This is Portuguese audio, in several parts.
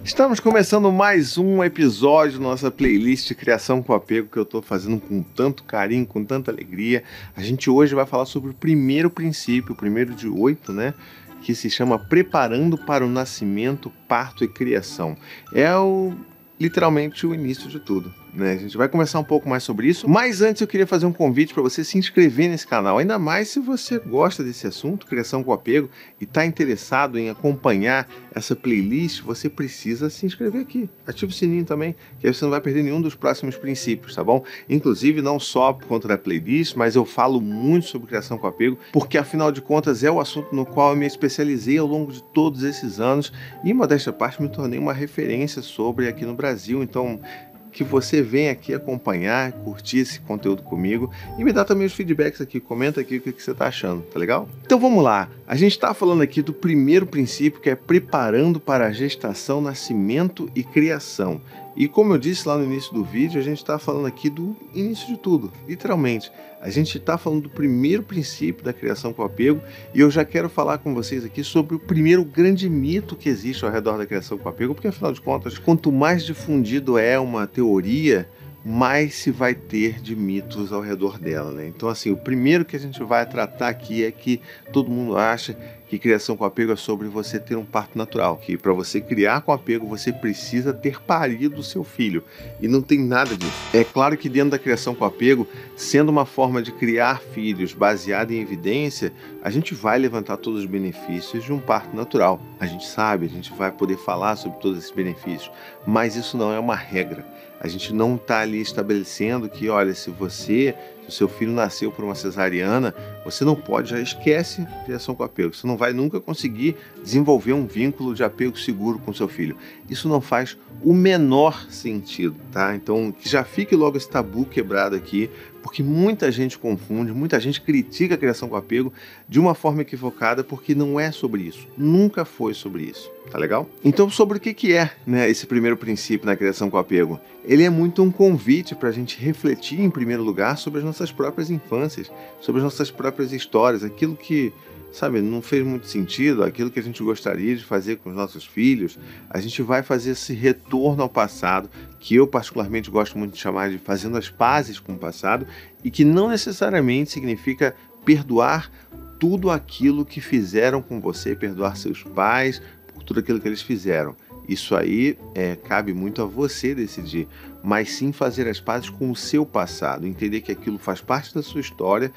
Estamos começando mais um episódio da nossa playlist Criação com Apego, que eu estou fazendo com tanto carinho, com tanta alegria. A gente hoje vai falar sobre o primeiro princípio, o primeiro de 8, né? Que se chama Preparando para o Nascimento, Parto e Criação. Literalmente o início de tudo, né? A gente vai conversar um pouco mais sobre isso, mas antes eu queria fazer um convite para você se inscrever nesse canal, ainda mais se você gosta desse assunto, criação com apego, e está interessado em acompanhar essa playlist. Você precisa se inscrever aqui, ativa o sininho também, que aí você não vai perder nenhum dos próximos princípios, tá bom? Inclusive não só por conta da playlist, mas eu falo muito sobre criação com apego, porque afinal de contas é o assunto no qual eu me especializei ao longo de todos esses anos e, modéstia à parte, me tornei uma referência sobre aqui no Brasil. Então, que você venha aqui acompanhar, curtir esse conteúdo comigo e me dá também os feedbacks aqui, comenta aqui o que você está achando, tá legal? Então vamos lá, a gente está falando aqui do primeiro princípio, que é preparando para a gestação, nascimento e criação. E como eu disse lá no início do vídeo, a gente está falando aqui do início de tudo, literalmente. A gente está falando do primeiro princípio da criação com apego, e eu já quero falar com vocês aqui sobre o primeiro grande mito que existe ao redor da criação com apego, porque afinal de contas, quanto mais difundido é uma teoria, mais se vai ter de mitos ao redor dela, né? Então, assim, o primeiro que a gente vai tratar aqui é que todo mundo acha que criação com apego é sobre você ter um parto natural, que para você criar com apego você precisa ter parido o seu filho, e não tem nada disso. É claro que dentro da criação com apego, sendo uma forma de criar filhos baseada em evidência, a gente vai levantar todos os benefícios de um parto natural. A gente sabe, a gente vai poder falar sobre todos esses benefícios, mas isso não é uma regra. A gente não está ali estabelecendo que, olha, se o seu filho nasceu por uma cesariana, você não pode, já esquece criação com apego. Você não vai nunca conseguir desenvolver um vínculo de apego seguro com seu filho. Isso não faz o menor sentido, tá? Então, que já fique logo esse tabu quebrado aqui, porque muita gente confunde, muita gente critica a criação com apego de uma forma equivocada, porque não é sobre isso. Nunca foi sobre isso, tá legal? Então, sobre o que é, né, esse primeiro princípio na criação com apego? Ele é muito um convite para a gente refletir, em primeiro lugar, sobre as nossas próprias infâncias, sobre as nossas próprias histórias, aquilo que, sabe, não fez muito sentido, aquilo que a gente gostaria de fazer com os nossos filhos. A gente vai fazer esse retorno ao passado, que eu particularmente gosto muito de chamar de fazendo as pazes com o passado, e que não necessariamente significa perdoar tudo aquilo que fizeram com você, perdoar seus pais por tudo aquilo que eles fizeram. Isso aí cabe muito a você decidir, mas sim fazer as pazes com o seu passado, entender que aquilo faz parte da sua história,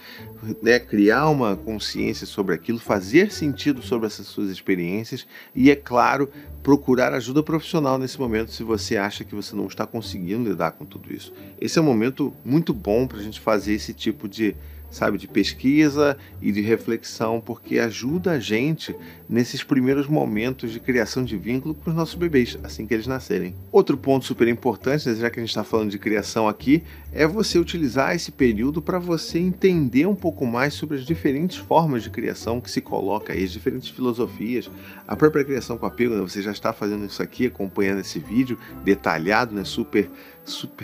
né? Criar uma consciência sobre aquilo, fazer sentido sobre essas suas experiências e, é claro, procurar ajuda profissional nesse momento se você acha que você não está conseguindo lidar com tudo isso. Esse é um momento muito bom para a gente fazer esse tipo de pesquisa e de reflexão, porque ajuda a gente nesses primeiros momentos de criação de vínculo com os nossos bebês, assim que eles nascerem. Outro ponto super importante, né, já que a gente está falando de criação aqui, é você utilizar esse período para você entender um pouco mais sobre as diferentes formas de criação que se coloca aí, as diferentes filosofias. A própria criação com apego, né, você já está fazendo isso aqui, acompanhando esse vídeo detalhado, né, super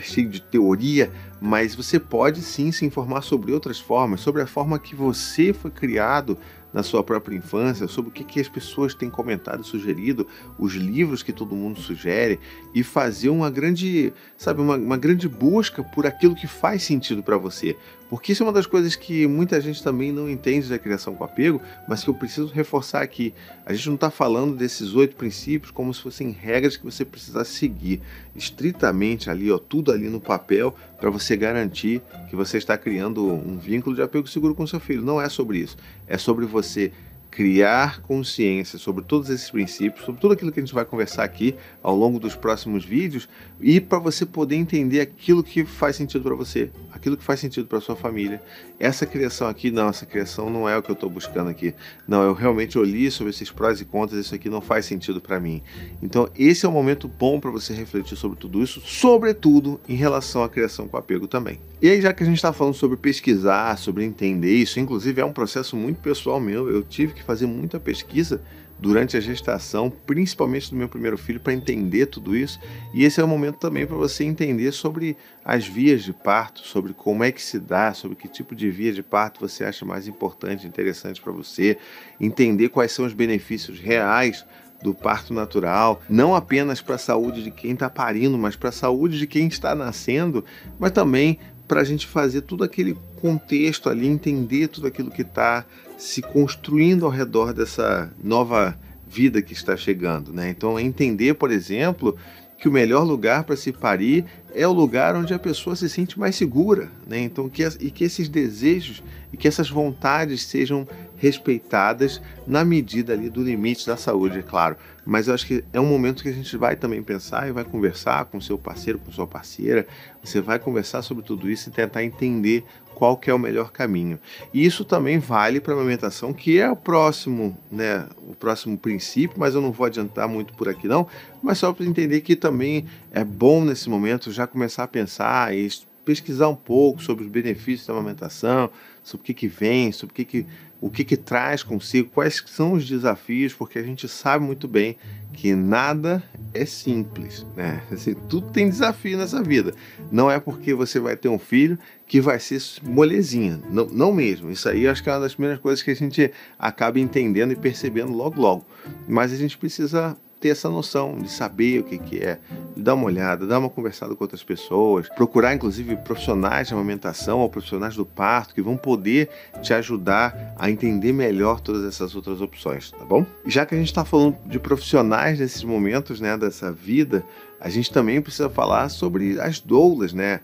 cheio de teoria, mas você pode sim se informar sobre outras formas, sobre a forma que você foi criado na sua própria infância, sobre o que as pessoas têm comentado e sugerido, os livros que todo mundo sugere, e fazer uma grande, uma grande busca por aquilo que faz sentido para você. Porque isso é uma das coisas que muita gente também não entende da criação com apego, mas que eu preciso reforçar aqui. A gente não está falando desses 8 princípios como se fossem regras que você precisasse seguir estritamente ali, tudo ali no papel, para você garantir que você está criando um vínculo de apego seguro com seu filho. Não é sobre isso. É sobre você criar consciência sobre todos esses princípios, sobre tudo aquilo que a gente vai conversar aqui ao longo dos próximos vídeos, e para você poder entender aquilo que faz sentido para você, aquilo que faz sentido para sua família. Essa criação aqui, não, essa criação não é o que eu estou buscando aqui. Não, eu realmente olhei sobre esses prós e contras, isso aqui não faz sentido para mim. Então esse é um momento bom para você refletir sobre tudo isso, sobretudo em relação à criação com apego também. E aí, já que a gente está falando sobre pesquisar, sobre entender isso, inclusive é um processo muito pessoal meu, eu tive que fazer muita pesquisa durante a gestação, principalmente do meu primeiro filho, para entender tudo isso. E esse é o momento também para você entender sobre as vias de parto, sobre como é que se dá, sobre que tipo de via de parto você acha mais importante, interessante para você, entender quais são os benefícios reais do parto natural, não apenas para a saúde de quem está parindo, mas para a saúde de quem está nascendo, mas também para a gente fazer todo aquele contexto ali, entender tudo aquilo que está se construindo ao redor dessa nova vida que está chegando, né? Então, entender, por exemplo, que o melhor lugar para se parir é o lugar onde a pessoa se sente mais segura, né? Então, que esses desejos e que essas vontades sejam respeitadas na medida ali do limite da saúde, é claro. Mas eu acho que é um momento que a gente vai também pensar e vai conversar com seu parceiro, com sua parceira. Você vai conversar sobre tudo isso e tentar entender qual que é o melhor caminho. E isso também vale para a amamentação, que é o próximo, né, o próximo princípio, mas eu não vou adiantar muito por aqui não, mas só para entender que também é bom nesse momento já começar a pensar e pesquisar um pouco sobre os benefícios da amamentação, sobre o que vem, sobre o que traz consigo, quais são os desafios, porque a gente sabe muito bem que nada é simples, né? Assim, tudo tem desafio nessa vida. Não é porque você vai ter um filho que vai ser molezinha, não mesmo. Isso aí acho que é uma das primeiras coisas que a gente acaba entendendo e percebendo logo. Mas a gente precisa ter essa noção de saber o que é, de dar uma olhada, dar uma conversada com outras pessoas, procurar inclusive profissionais de amamentação ou profissionais do parto que vão poder te ajudar a entender melhor todas essas outras opções, tá bom? Já que a gente está falando de profissionais nesses momentos, né, dessa vida, a gente também precisa falar sobre as doulas, né?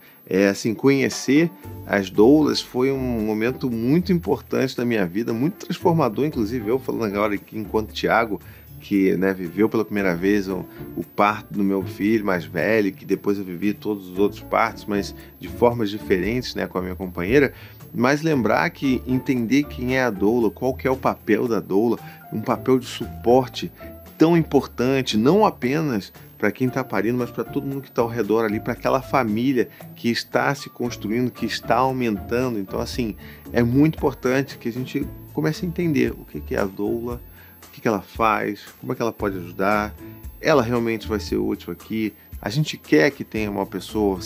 Assim, conhecer as doulas foi um momento muito importante da minha vida, muito transformador, inclusive eu falando agora aqui enquanto Thiago, que, né, viveu pela primeira vez o parto do meu filho mais velho, que depois eu vivi todos os outros partos, mas de formas diferentes, né, com a minha companheira. Mas lembrar que entender quem é a doula, qual que é o papel da doula, um papel de suporte tão importante, não apenas para quem está parindo, mas para todo mundo que está ao redor ali, para aquela família que está se construindo, que está aumentando. Então, assim, é muito importante que a gente comece a entender o que é a doula, o que ela faz, como é que ela pode ajudar, ela realmente vai ser útil aqui, a gente quer que tenha uma pessoa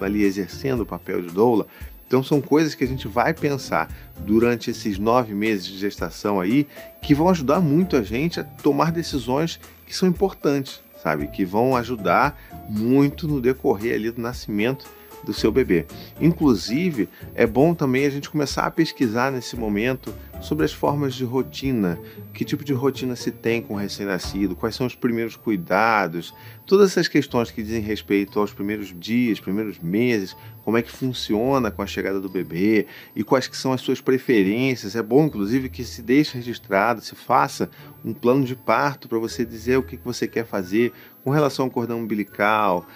ali exercendo o papel de doula. Então são coisas que a gente vai pensar durante esses 9 meses de gestação aí, que vão ajudar muito a gente a tomar decisões que são importantes, sabe? Que vão ajudar muito no decorrer ali do nascimento do seu bebê. Inclusive, é bom também a gente começar a pesquisar nesse momento sobre as formas de rotina, que tipo de rotina se tem com o recém-nascido, quais são os primeiros cuidados, todas essas questões que dizem respeito aos primeiros dias, primeiros meses, como é que funciona com a chegada do bebê e quais que são as suas preferências. É bom, inclusive, que se deixe registrado, se faça um plano de parto para você dizer o que você quer fazer com relação ao cordão umbilical,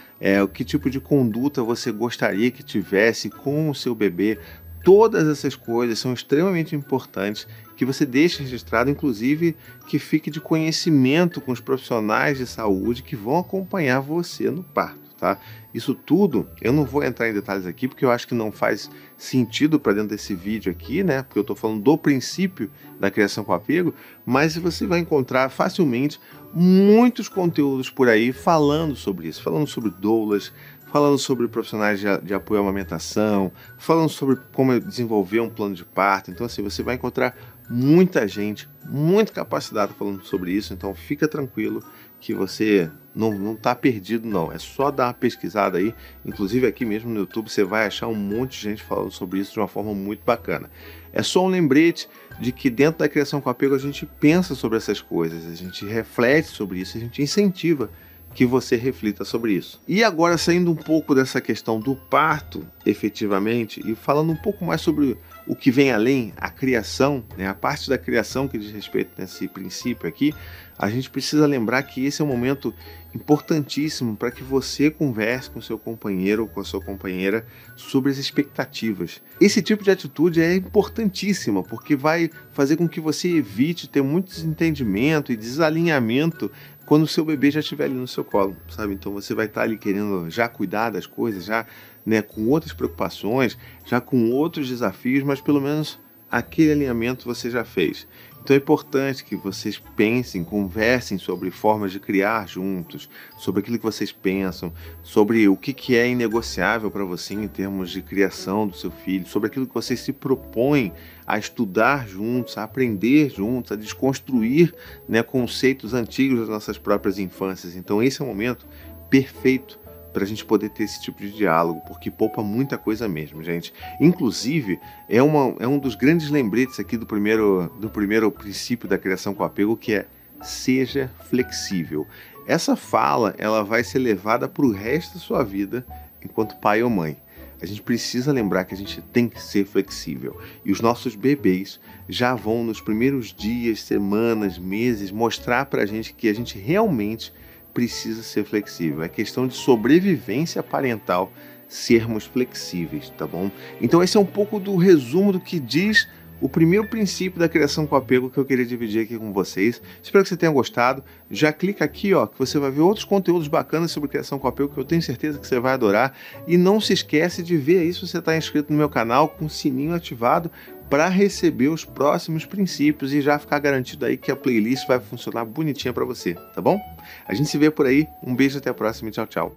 o que tipo de conduta você gostaria que tivesse com o seu bebê. Todas essas coisas são extremamente importantes que você deixe registrado, inclusive que fique de conhecimento com os profissionais de saúde que vão acompanhar você no parto, tá? Isso tudo, eu não vou entrar em detalhes aqui porque eu acho que não faz sentido para dentro desse vídeo aqui, né? Porque eu estou falando do princípio da criação com apego, mas você vai encontrar facilmente muitos conteúdos por aí falando sobre isso, falando sobre doulas, falando sobre profissionais de apoio à amamentação, falando sobre como desenvolver um plano de parto. Então, assim, você vai encontrar muita gente, muito capacitada falando sobre isso. Então, fica tranquilo que você não está perdido, não. É só dar uma pesquisada aí. Inclusive, aqui mesmo no YouTube, você vai achar um monte de gente falando sobre isso de uma forma muito bacana. É só um lembrete de que dentro da criação com apego a gente pensa sobre essas coisas, a gente reflete sobre isso, a gente incentiva que você reflita sobre isso. E agora, saindo um pouco dessa questão do parto, efetivamente, e falando um pouco mais sobre o que vem além, a criação, né, a parte da criação que diz respeito nesse princípio aqui, a gente precisa lembrar que esse é um momento importantíssimo para que você converse com seu companheiro ou com a sua companheira sobre as expectativas. Esse tipo de atitude é importantíssima, porque vai fazer com que você evite ter muito desentendimento e desalinhamento quando o seu bebê já estiver ali no seu colo, sabe? Então você vai estar ali querendo já cuidar das coisas, já, né, com outras preocupações, já com outros desafios, mas pelo menos aquele alinhamento você já fez. Então é importante que vocês pensem, conversem sobre formas de criar juntos, sobre aquilo que vocês pensam, sobre o que é inegociável para você em termos de criação do seu filho, sobre aquilo que vocês se propõem a estudar juntos, a aprender juntos, a desconstruir, né, conceitos antigos das nossas próprias infâncias. Então esse é o momento perfeito para a gente poder ter esse tipo de diálogo, porque poupa muita coisa mesmo, gente. Inclusive, é um dos grandes lembretes aqui do primeiro princípio da criação com apego, que é: seja flexível. Essa fala, ela vai ser levada para o resto da sua vida enquanto pai ou mãe. A gente precisa lembrar que a gente tem que ser flexível. E os nossos bebês já vão, nos primeiros dias, semanas, meses, mostrar para a gente que a gente realmente precisa ser flexível. É questão de sobrevivência parental sermos flexíveis, tá bom? Então esse é um pouco do resumo do que diz o primeiro princípio da criação com apego que eu queria dividir aqui com vocês. Espero que você tenha gostado. Já clica aqui, ó, que você vai ver outros conteúdos bacanas sobre criação com apego que eu tenho certeza que você vai adorar. E não se esquece de ver aí se você está inscrito no meu canal com o sininho ativado para receber os próximos princípios e já ficar garantido aí que a playlist vai funcionar bonitinha para você, tá bom? A gente se vê por aí. Um beijo, até a próxima e tchau, tchau.